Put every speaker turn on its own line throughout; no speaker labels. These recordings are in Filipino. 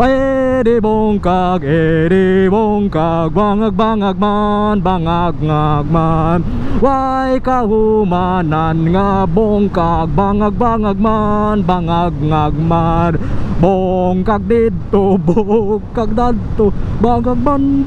Edi bongkag, bangag bangag man, bangag ngag man. Way kahumanan nga bongkag, bangag bangag man, bangag ngag man. Bongkag dito, bongkag dadto, bangag man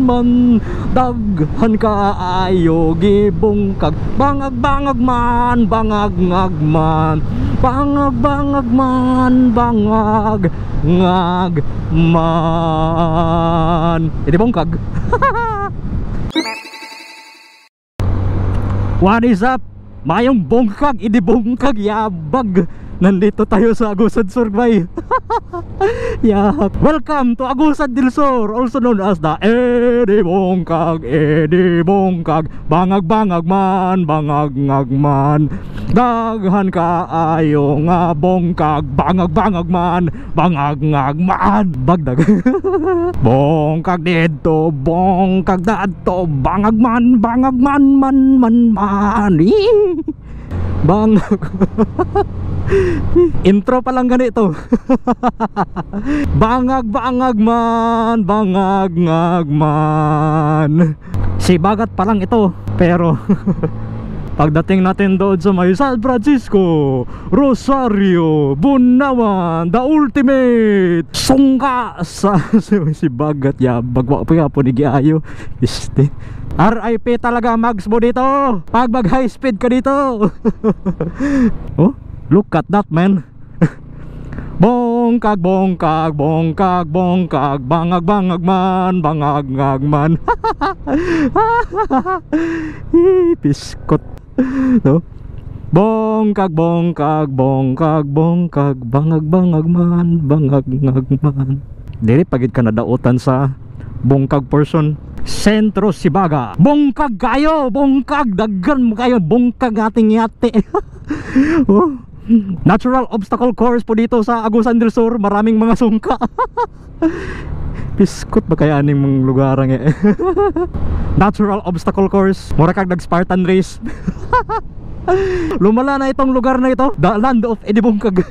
man. Daghan ka ayo gibongkag, bangag bangag man, bangag ngag man. Bangag bangag man, bangag ngag man. Edi bongkag. What is up? Mayong bongkag, edi bongkag yabag. Nandito tayo sa Agusan Sur, bay. Yeah. Welcome to Agusan del Sur, also known as the Edi Bongkag, bangag bangag man, bangag ngag man. Daghan ka ayo nga bongkag, bangag bangag man, bangag ngag man. Bagdag. Bongkag dito, bongkag dadto, bangag man man. Bangag. Intro pa lang ganito. Bangag bangag man, bangag ngag man. Si bagat pa lang ito. Pero pagdating natin doon sa may San Francisco, Rosario, Bunawan, the ultimate sungka sa si bagat ya bagwa pa po ni Giayo. Este RIP talaga mags mo dito. Pag mag high speed ka dito. Oh, look at that, man. Bongkag bongkag bongkag bongkag, bangag bangag man, bangag ngag man. Piskot. No? Bongkag bongkag bongkag bongkag, bangag bangag man, bangag ngag man. Dili pagid ka nadautan sa bongkag person. Sentro Sibaga. Bongkag kayo, bongkag, daggan mo kayo, bongkag ating yate. Oh, natural obstacle course po dito sa Agusan del Sur. Maraming mga sungka. Piskot ba kaya aning mga lugarang Natural obstacle course. Mura kag nag Spartan race. Lumala na itong lugar na ito, the land of Edi Bongkag.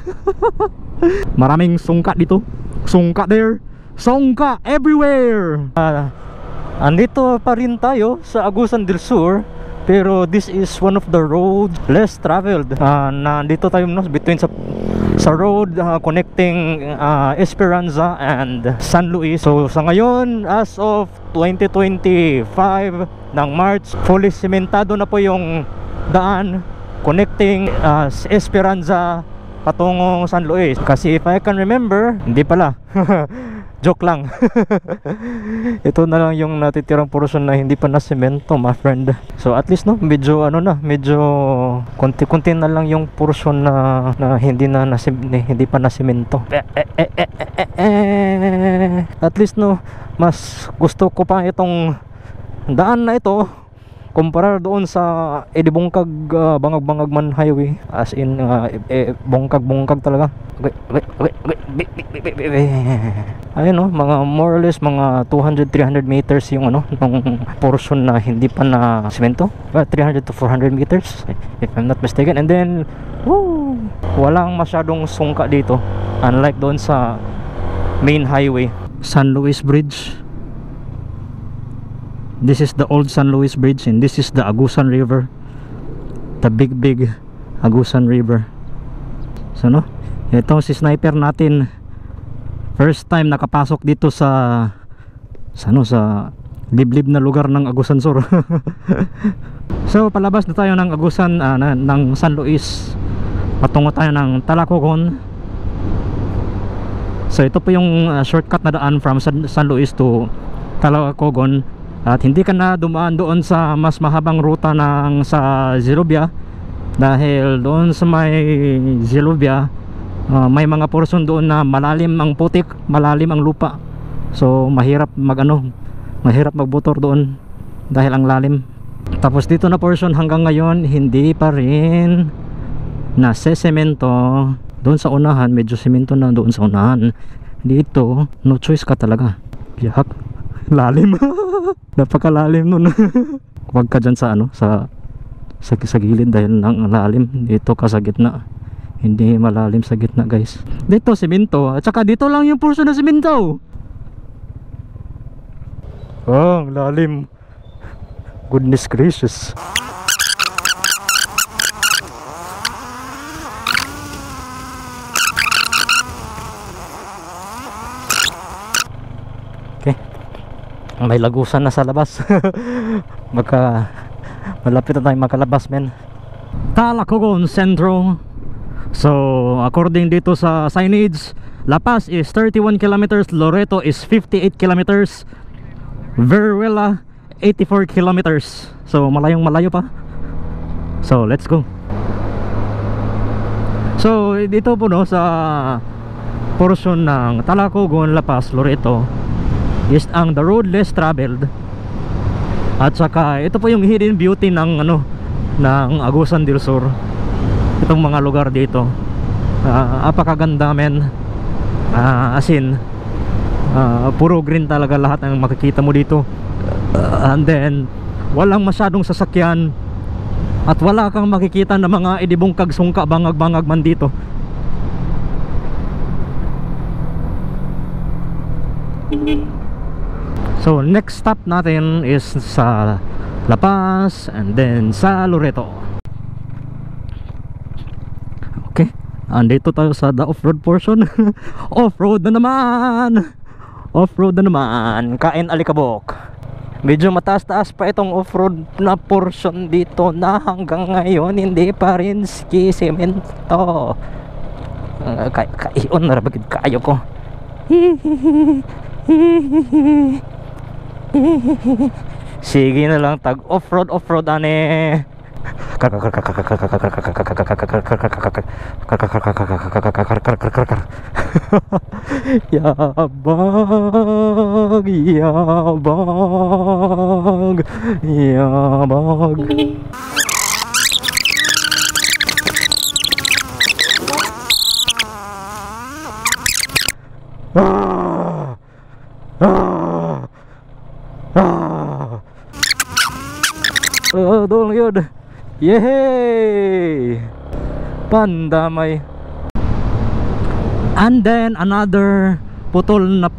Maraming sungka dito. Sungka there, sungka everywhere. Andito pa rin tayo sa Agusan del Sur, pero this is one of the roads less traveled. Nandito tayo no, between sa road connecting Esperanza and San Luis. So sa ngayon, as of 2025 ng March, fully sementado na po yung daan connecting Esperanza patungong San Luis. Kasi if I can remember, hindi pala. Joke lang. Ito na lang yung natitirang portion na hindi pa na semento, my friend. So at least no, medyo ano na, medyo konti-konti na lang yung portion na hindi pa na semento. At least no, mas gusto ko pa itong daan na ito kumpara doon sa Edi Bongkag Bangag Bangag Man Highway, as in bongkag talaga. Ayun no, mga more or less mga 200-300 meters yung ano, ng portion na hindi pa na semento. 300 to 400 meters if I'm not mistaken. And then woo, walang masyadong sungka dito, unlike doon sa main highway. San Luis Bridge. This is the old San Luis Bridge, and this is the Agusan River, the big Agusan River. So no, ito si sniper natin, first time nakapasok dito sa liblib na lugar ng Agusan Sur. So palabas na tayo ng Agusan, ng San Luis, patungo tayo ng Talacogon. So ito po yung shortcut na daan from San Luis to Talacogon. At hindi ka na dumaan doon sa mas mahabang ruta ng sa Zilubia, dahil doon sa may Zilubia may mga portion doon na malalim ang putik, malalim ang lupa. So mahirap magmotor doon dahil ang lalim. Tapos dito na portion hanggang ngayon hindi pa rin nasesemento. Doon sa unahan medyo semento na doon sa unahan. Dito no choice ka talaga. Yak, lalim. Napakalalim nun. Huwag ka dyan sa sa gilid dahil nang lalim. Dito ka sa gitna, Hindi malalim sa gitna guys. Dito simento, at saka dito lang yung portion na simento. Oh, ang lalim. Goodness gracious. Okay. May lagusan na sa labas. Malapit na tayong makalabas, men. Talacogon Centro. So, according dito sa signage, La Paz is 31 kilometers, Loreto is 58 kilometers, Veruela 84 kilometers. So malayong malayo pa. So let's go. So dito po no, sa portion ng Talacogon, La Paz, Loreto is ang the road less traveled. At saka ito po yung hidden beauty ng ng Agusan del Sur. Itong mga lugar dito, apakaganda men. As in puro green talaga lahat ang makikita mo dito. And then walang masyadong sasakyan at wala kang makikita na mga idibungkag, sungka, bangag-bangag man dito. So next stop natin is sa La Paz and then sa Loreto. Okay, andito tayo sa the off-road portion. Off-road na naman. Off-road na naman. Kain alikabok. Medyo mataas-taas pa itong off-road na portion dito na hanggang ngayon hindi pa rin semento. Kaion na rabagid kayo ko. Sige na lang, tag off-road ane. Yabag, yabag, yabag. Doon yun. Yehey! Pandamay. And then another putol na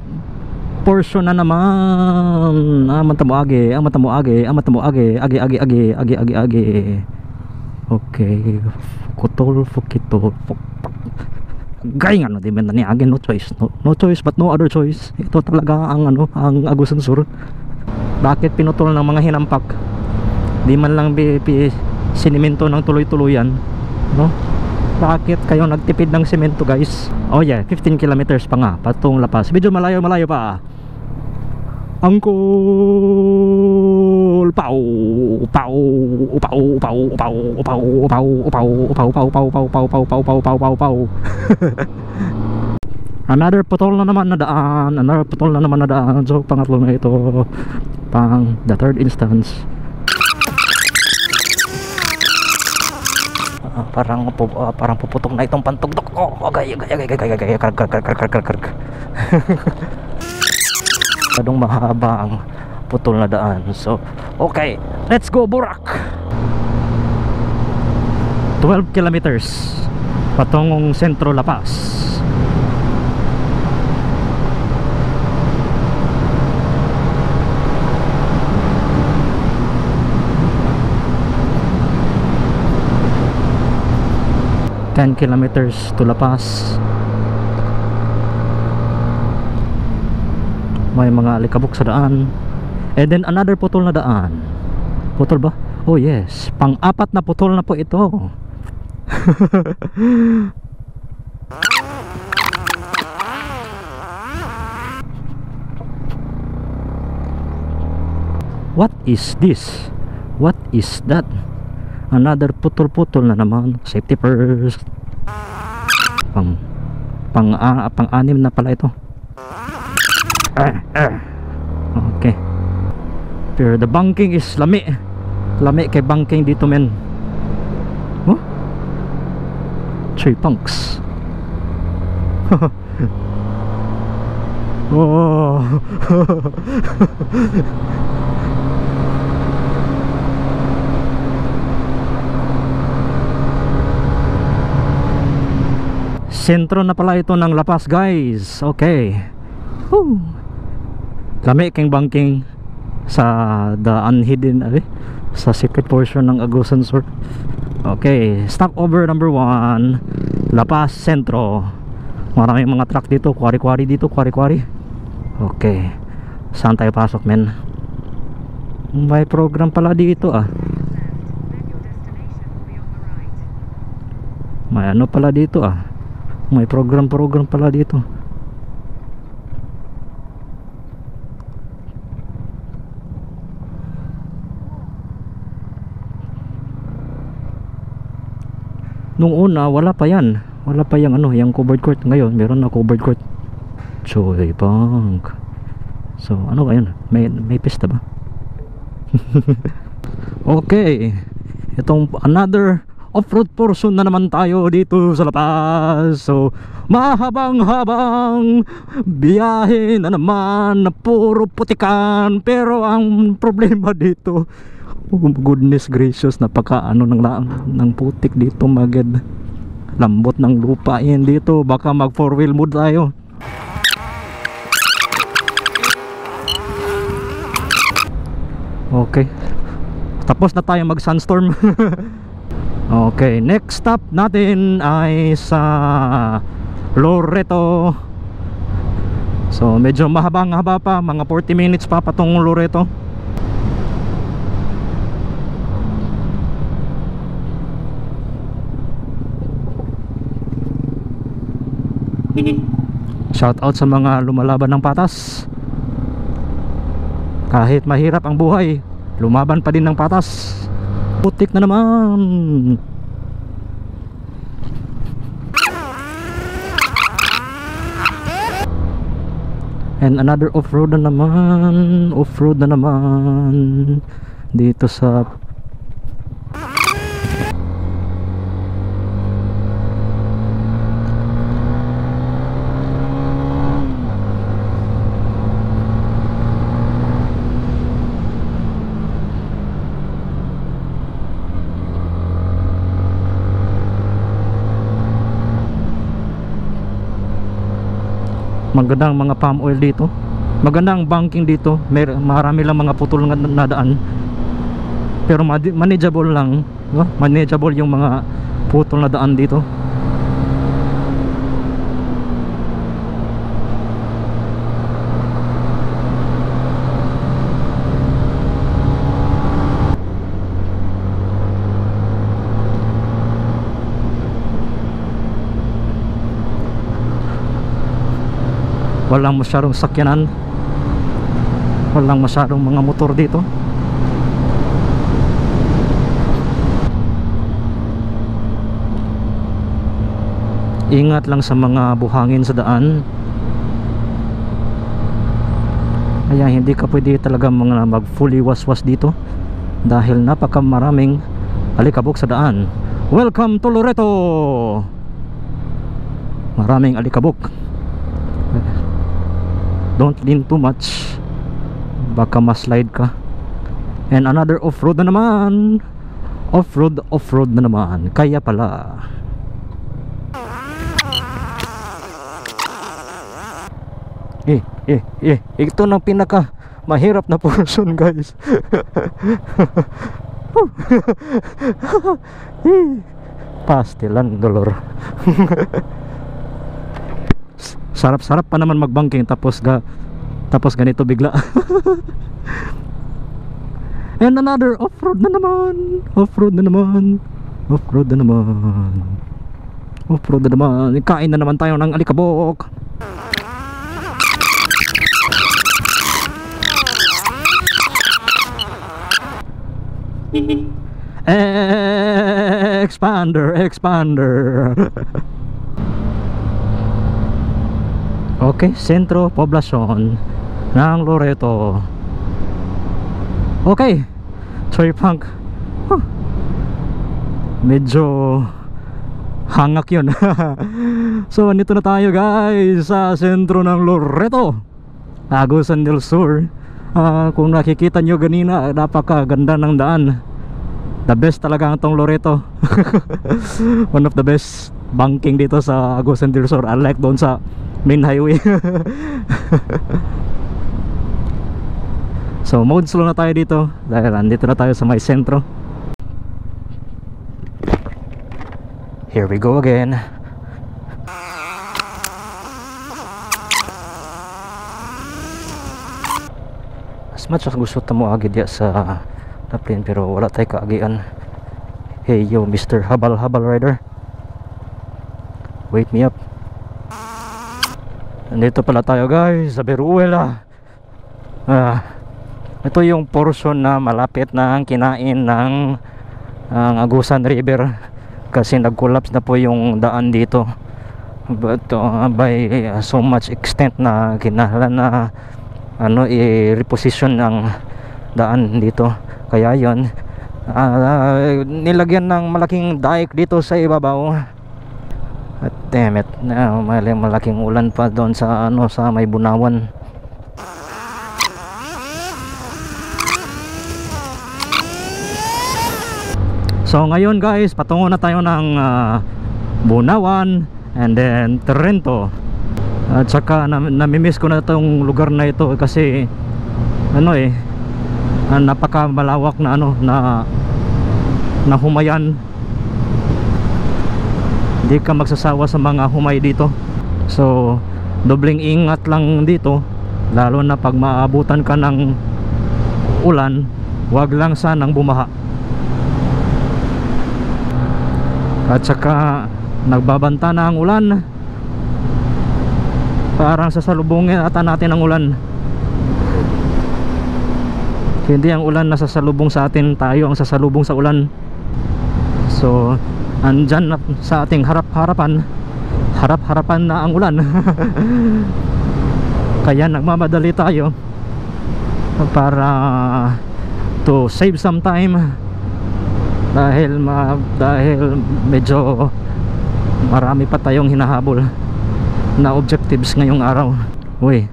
portion na naman. Matamuage, matamuage, agi. Okay. Kutol, fukitol, gay nga no, di ba ni agi, no choice, no choice but no other choice. Ito talaga ang ang Agusan Sur. Bakit pinutol ng mga hinampak? Di man lang sinimento ng tuloy-tuluyan, no? Bakit kayo nagtipid ng semento guys? Oh yeah, 15 kilometers pa nga patong La Paz. Medyo malayo pa. Angkol pau pau pau pau pau pau pau pau pau pau pau pau pau pau pau pau pau pau pau. Another putol na naman na daan. So pangatlo na ito, pang the third instance. Parang puputong na itong pantugdok. Agay. Kadong mahaba ang putol na daan. So, okay, let's go Burak. 12 kilometers patungong Sentro La Paz. Ten kilometers to La Paz. May mga alikabok sa daan. And then another putol na daan. Putol ba? Oh yes, pang-apat na putol na po ito. What is this? What is that? Another putol-putol na naman. Safety first. Pang-anim na pala ito. Okay. Pero the banking is lami kay banking dito men. Oh? 3 punks. Oh. Sentro na pala ito ng La Paz, guys. Okay. Woo. Lami king banking sa the unhidden sa secret portion ng Agusan Sur. Okay, stopover number 1, La Paz Sentro. Maraming mga truck dito, kwari-kwari dito, kwari-kwari. Okay, saan tayo pasok, men? May program pala dito May ano pala dito May program pala dito. Nung una wala pa yan. Wala pa yung yung covered court. Ngayon meron na covered court. Choy Bank. So ano ba yun? May pista ba? Okay, itong another off-road portion na naman tayo dito sa La Paz. So mahabang-habang biyahe na naman na puro putikan. Pero ang problema dito, oh goodness gracious, napaka ng putik dito, maged. Lambot ng lupa yan dito. Baka mag 4-wheel mode tayo. Okay, tapos na tayo mag sunstorm. Okay, next stop natin ay sa Loreto. So medyo mahaba pa, mga 40 minutes pa patong Loreto. Shout out sa mga lumalaban ng patas. Kahit mahirap ang buhay, lumaban pa din ng patas. Putik na naman. And another off-road na naman. Off-road na naman dito sa magandang mga palm oil dito. Magandang banking dito. Marami lang mga putol na daan. Pero manageable lang, no? Manageable yung mga putol na daan dito. Walang masyadong sakyanan, walang masyadong mga motor dito. Ingat lang sa mga buhangin sa daan. Kaya hindi ka pwede talaga mag fully waswas dito dahil napaka maraming alikabok sa daan. Welcome to Loreto. Maraming alikabok. Don't lean too much, baka ma-slide ka. And another off-road na naman. Off-road na naman. Kaya pala. Ito na pinaka mahirap na portion, guys. Pastilan dolor. Sarap-sarap pa naman magbanking tapos ganito bigla. And another off-road na naman. Off-road na naman. Off-road na naman. Off-road na naman. Kain na naman tayo ng alikabok. Expander. Okay, sentro poblasyon ng Loreto. Okay, Choy Punk. Medyo hangak yun. So nito na tayo, guys, sa sentro ng Loreto, Agusan del Sur. Kung nakikita nyo ganina, napakaganda ng daan. The best talaga ang tong Loreto. One of the best. banking dito sa Agusan del Sur, unlike doon sa main highway. So mode slow na tayo dito dahil andito na tayo sa may sentro. Here we go again. As much as gusto mo agi diya sa Laplin, pero wala tayo kaagian. Hey yo Mr. Habal Rider, wake me up. Nandito pala tayo guys sa Beruela. Ito yung portion na malapit na ang kinain ng Agusan River kasi nag-collapse na po yung daan dito, but by so much extent na kinahanglan na i-reposition ng daan dito. Kaya yon, nilagyan ng malaking dike dito sa ibabaw. At damn it, malaking ulan pa doon sa sa may Bunawan. So ngayon guys, patungo na tayo ng Bunawan and then Trento. At saka namimiss ko na itong lugar na ito kasi napaka malawak na na humayan. Hindi ka magsasawa sa mga humay dito. So dobling ingat lang dito, lalo na pag maabutan ka ng ulan, wag lang sanang bumaha. At saka nagbabanta na ang ulan, parang sasalubungin ata natin ang ulan. Hindi ang ulan na sasalubong sa atin, tayo ang sasalubong sa ulan. So andyan na sa ating harap-harapan na ang ulan. Kaya nagmamadali tayo para to save some time, dahil medyo marami pa tayong hinahabol na objectives ngayong araw. Uy,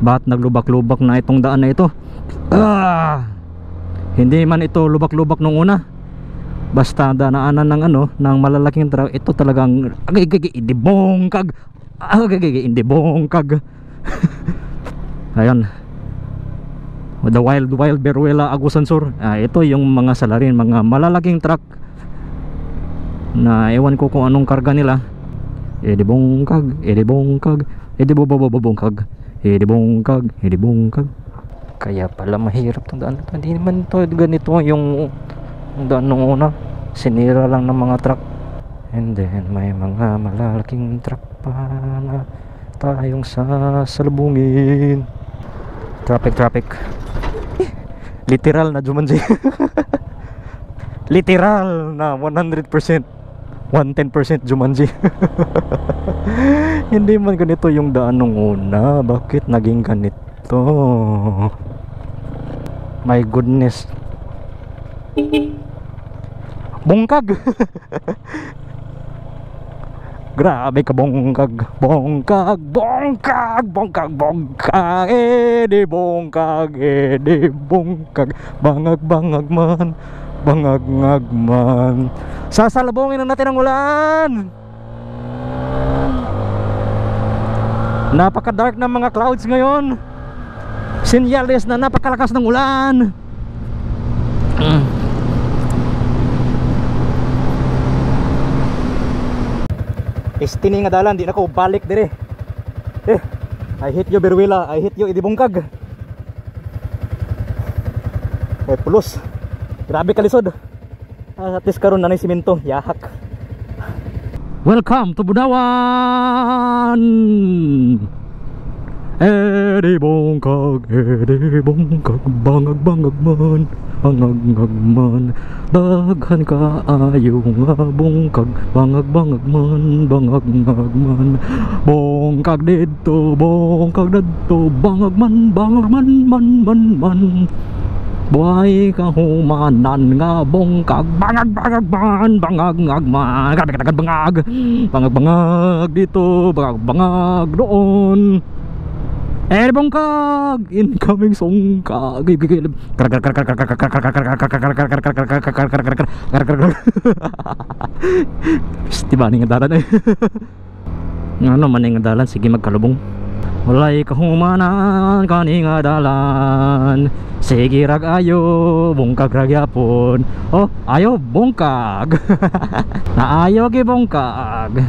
bakit naglubak-lubak na itong daan na ito? Hindi man ito lubak-lubak nung una, basta danaanan ng malalaking truck. Ito talagang indibongkag. Indibongkag. Ayan, the wild Beruela, Agusan Sur. Ito yung mga salarin, mga malalaking truck na ewan ko kung anong karga nila. Edibongkag, edibongkag, edibongkag. Kaya pala mahirap tong daan. Hindi naman to ganito yung daan nung una, sinira lang ng mga truck. And then may mga malalaking truck pa na tayong sasalubungin. Traffic. Literal na Jumanji. Literal na 100%, 110% Jumanji. Hindi man ganito yung daan nung una. Bakit naging ganito? My goodness. Bongkag. Grabe ka bongkag. Bongkag. Edi bongkag. Bangag man. Bangag man. Sasalubungin na natin ang ulan. Napaka-dark ng mga clouds ngayon. Sinyales na napakalakas ng ulan. Istini nga dalan, di na ko balik dire. I hit you Beruela, I hit you Idibongkag. Pulos. Grabe kalisod. At least karon na ni simento, yahak. Welcome to Bunawan. Edibongkag, bangag man. Bangag man, daghan ka ayo nga bongkag. Bangag man, bangag man. Bongkag dito, bangag man. Buhay ka humanan nga bongkag. Bangag man, grabe ka tagad bangag. Bangag dito, bangag doon. bongkag! Incoming sungka. Diba ning dalan eh. Ano man ning dalan, sige magkalubong. Walay kahumanan kaning dalan. Sige rag ayo bongkag rag yapon. Oh, ayo bongkag. Naayo gi bongkag.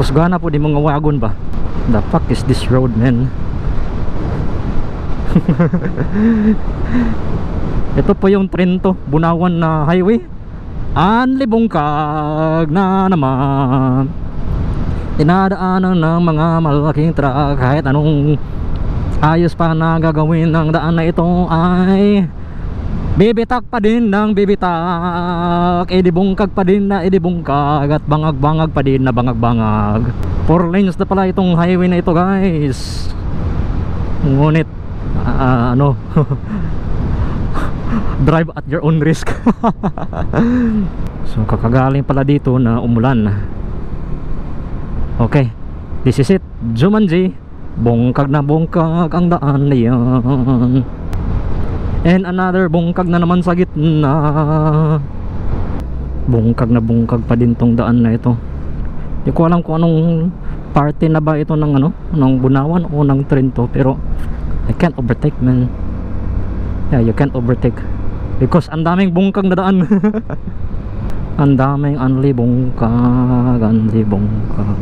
Kusgana po di mga wagon ba? The fuck is this road, man? Ito po yung Trento, Bunawan na highway. Anli bongkag na naman. Dinadaanan ng mga malaking truck. Kahit anong ayos pa na gagawin ng daan na ito ay bibitak pa din ng bibitak, edibungkag pa din na edibungkag, at bangag-bangag pa din na bangag-bangag. 4 lanes na pala itong highway na ito, guys. Ngunit ano drive at your own risk. So kakagaling pala dito na umulan. Okay, this is it, Jumanji. Bongkag na bongkag ang daan na yan. And another bongkag na naman sa gitna. Bongkag na bongkag pa din tong daan na ito. Hindi ko alam kung anong parte na ba ito ng ano, ng Bunawan o ng Trento, pero I can't overtake, man. Yeah, you can't overtake because ang daming bongkag na daan. Ang daming anli bongkag, anli bongkag.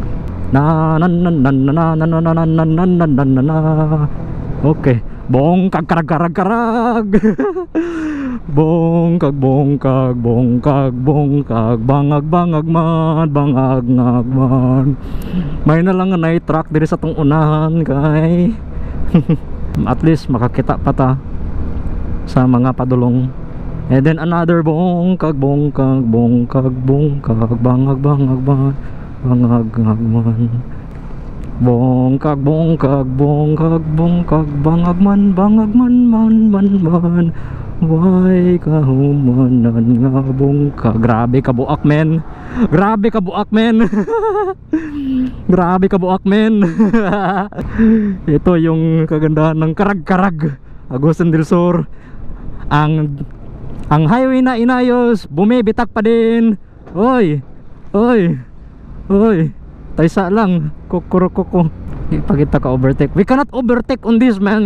Na na na na na na na na na na na na na na. Okay. Bongkag karag karag karag. Bongkag bongkag bongkag bongkag, bangag bangag man, bangag ngag man. May na lang na truck diri sa tong unahan kay. At least makakita pa ta sa mga padulong. And then another bongkag bongkag bongkag bongkag, bangag bangag man, bangag ngag man. Bongkag bongkag bongkag bongkag, bangag man man man. Why kahumanan nga bongkag. Grabe ka buak, men. Grabe ka buak, men. Grabe ka buak, men. Ito yung kagandahan ng karag-karag Agusan del Sur. Ang highway na inayos, bumibitak pa din. Oy, oy, oy. Taysa lang, kukurukoko. Ipakita ka overtake. We cannot overtake on this, man.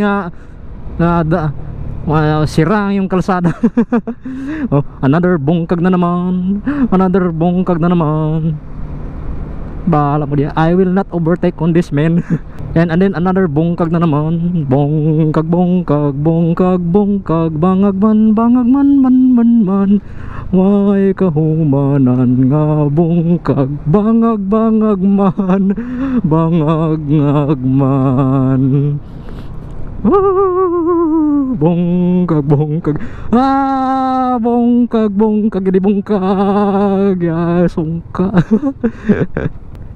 Sira yung kalsada. Oh, another bongkag na naman. Another bongkag na naman. Bahala mo diya. I will not overtake on this, man. And then another bongkag na naman. Bongkag bongkag bongkag bongkag, bangag man man. Why kahumanan nga bongkag, bangag bangag man, bangag ngag man. Bongkag bongkag, bongkag bongkag, di bongkag ya sungka.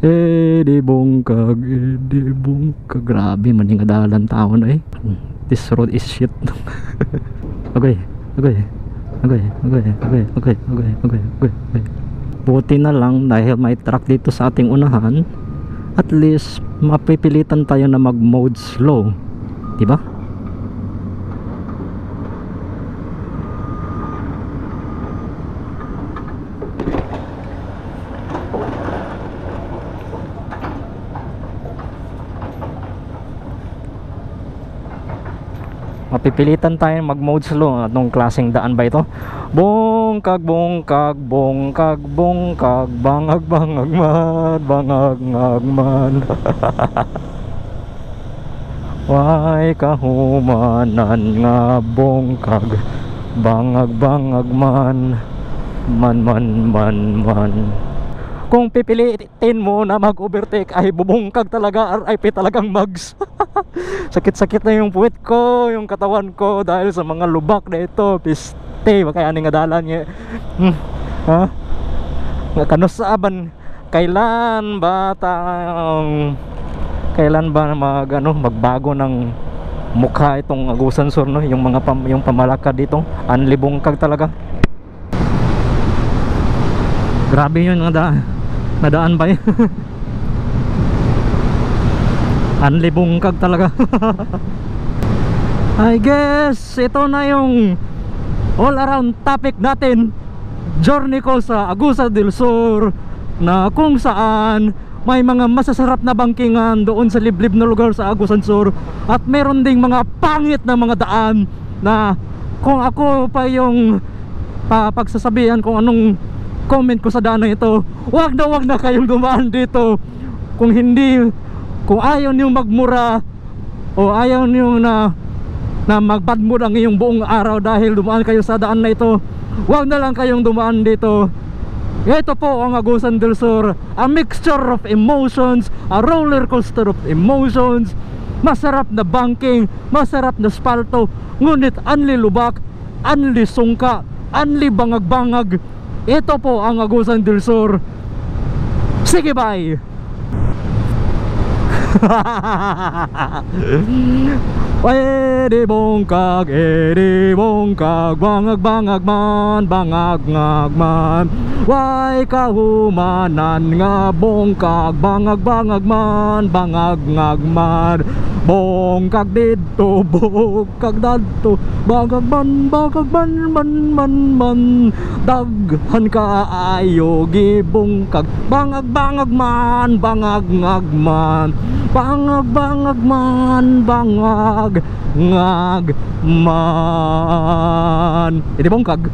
Di bongkag, di bongkag. Grabe man yung adalan tao na eh. This road is shit. Okay. Buti na lang dahil may truck dito sa ating unahan, at least mapipilitan tayo na mag mode slow, diba? Mapipilitan tayo mag mode slow. Anong klaseng daan ba ito? Bongkag bongkag bongkag bongkag, bangag bangag man, bangag ngag man. Why kahumanan nga bongkag, bangag bangag man, man. Kung pipilitin mo na mag-overtake ay bubungkag talaga, RIP talagang mags. Sakit-sakit na yung puwet ko, yung katawan ko dahil sa mga lubak na ito. Piste, kaya nga dalan niya. Ha? Kanusaban, kailan ba magbago ng mukha itong Agusan Sur, no? Yung mga yung pamalakad dito, anlibungkag talaga. Grabe yun nga Nadaan ba yun? Anli bungkag talaga. I guess ito na yung all around topic natin. Journey ko sa Agusan del Sur, na kung saan may mga masasarap na bangkingan doon sa liblib na lugar sa Agusan Sur, at meron ding mga pangit na mga daan na kung ako pa yung pagsasabihan kung anong comment ko sa daan na ito, wag na kayong dumaan dito. Kung hindi, kung ayaw niyo magmura o ayaw niyo na magbad mood ang iyong buong araw dahil dumaan kayo sa daan na ito, wag na lang kayong dumaan dito. Ito po ang Agusan del Sur, a mixture of emotions, a roller coaster of emotions. Masarap na banking, masarap na spalto, ngunit anli lubak, anli sungka, anli bangag-bangag. Ito po ang Agusan del Sur. Sige, bye. Edi bongkag, bangag-bangag man, bangag-ngag man. Way kahumanan nga bongkag, bangag-bangag man, bangag-ngag man. Bongkag dito, bongkag dadto, bangag-man, man. Daghan ka ayo gibongkag, bangag-bangag man, bangag-ngag man. Bangag-bangag man, bangag-ngag man. Edi bongkag.